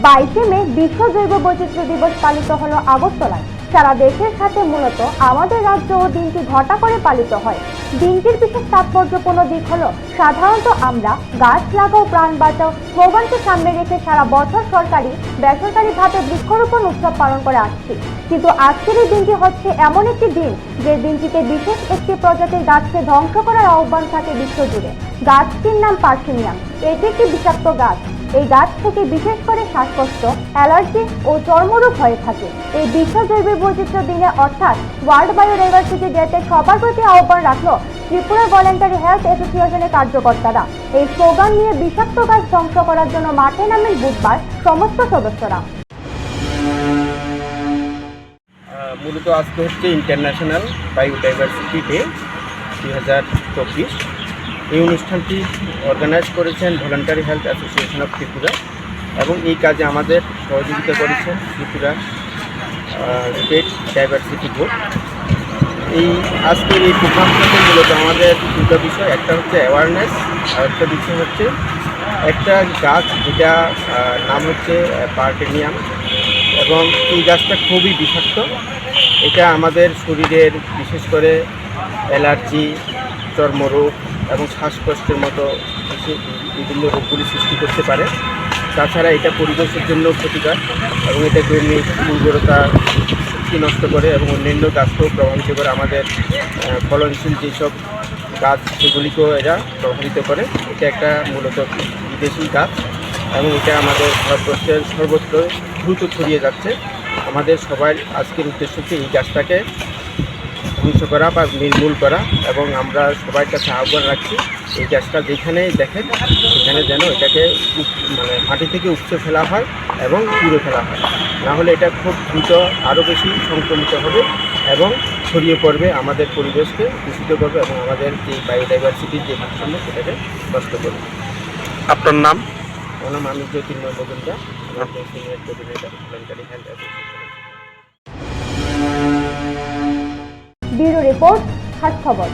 22শে মে বিশ্ব জৈব বৈচিত্র্য দিবস পালিত হলো আগরতলায়। সারা দেশের সাথে মূলত আমাদের রাজ্য ও দিনটি ঘটা করে পালিত হয়। দিনটির বিশেষ তাৎপর্যপূর্ণ দিক হলো সাধারণত আমরা গাছ লাগাও প্রাণ বাঁচাও স্লোগানকে সামনে রেখে সারা বছর সরকারি বেসরকারিভাবে বৃক্ষরোপণ উৎসব পালন করে আসছি। কিন্তু আজকের এই দিনটি হচ্ছে এমন একটি দিন যে দিনটিতে বিশেষ একটি প্রজাতির গাছকে ধ্বংস করার আহ্বান থাকে বিশ্বজুড়ে। গাছটির নাম পার্থেনিয়াম। এটি একটি বিষাক্ত গাছ। এই গাছ থেকে বিশেষ করে শ্বাসকষ্ট, অ্যালার্জি ও চর্মরোগ হয়ে থাকে। এই বিশ্ব জৈব বৈচিত্র্য দিনে অর্থাৎ ওয়ার্ল্ড বায়োডাইভার্সিটি ডেতে সবার প্রতি আহ্বান রাখলো ত্রিপুরা ভলেন্টারি হেলথ অ্যাসোসিয়েশনের কার্যকর্তারা। এই স্লোগান নিয়ে বিষাক্ত গাছ ধ্বংস করার জন্য মাঠে নামেন বুধবার সমস্ত সদস্যরা। মূলত আজকে হচ্ছে ইন্টারন্যাশনাল বায়োডাইভার্সিটি ডে 2024। এই অনুষ্ঠানটি অর্গানাইজ করেছেন voluntary health association of Tripura এবং এই কাজে আমাদের সহযোগিতা করেছেন ত্রিপুরা স্টেট ডাইভার্সিটি বোর্ড। এই আজকের এই প্রোগ্রামটাতে মূলত আমাদের দুটো বিষয়, একটা হচ্ছে অ্যাওয়ারনেস আর একটা বিষয় হচ্ছে একটা গাছ যেটা নাম হচ্ছে পার্থেনিয়াম এবং এই গাছটা খুবই বিষাক্ত। এটা আমাদের শরীরের বিশেষ করে অ্যালার্জি, চর্মরোগ এবং শ্বাসকষ্টের মতো বিভিন্ন রোগগুলি সৃষ্টি করতে পারে। তাছাড়া এটা পরিবেশের জন্য ক্ষতিকর এবং এটা জমির উর্বরতা শক্তি নষ্ট করে এবং অন্যান্য গাছকেও প্রভাবিত করে। আমাদের ফলনশীল যেসব গাছ সেগুলিকেও এরা প্রভাবিত করে। এটা একটা মূলত বিদেশি গাছ এবং এটা আমাদের ভারতবর্ষের সর্বত্র দ্রুত ছড়িয়ে যাচ্ছে। আমাদের সবার আজকের উদ্দেশ্য হচ্ছে এই গাছটাকে ধ্বংস করা বা নির্মূল করা এবং আমরা সবার কাছে আহ্বান রাখছি এই গাছটা যেখানেই দেখেন সেখানে যেন এটাকে মাটি থেকে উপচে ফেলা হয় এবং পুড়ে ফেলা হয়, নাহলে এটা খুব দ্রুত আরও বেশি সংক্রমিত হবে এবং ছড়িয়ে পড়বে, আমাদের পরিবেশকে দূষিত করবে এবং আমাদের যে বায়োডাইভার্সিটির যে ভারসাম্য সেটাকে নষ্ট করবে। আপনার নাম? আমার নাম আমি জ্যোতির্ময় মজুমদার, আমাদের senior coordinator voluntary health association. Bureau report, হাট খবর।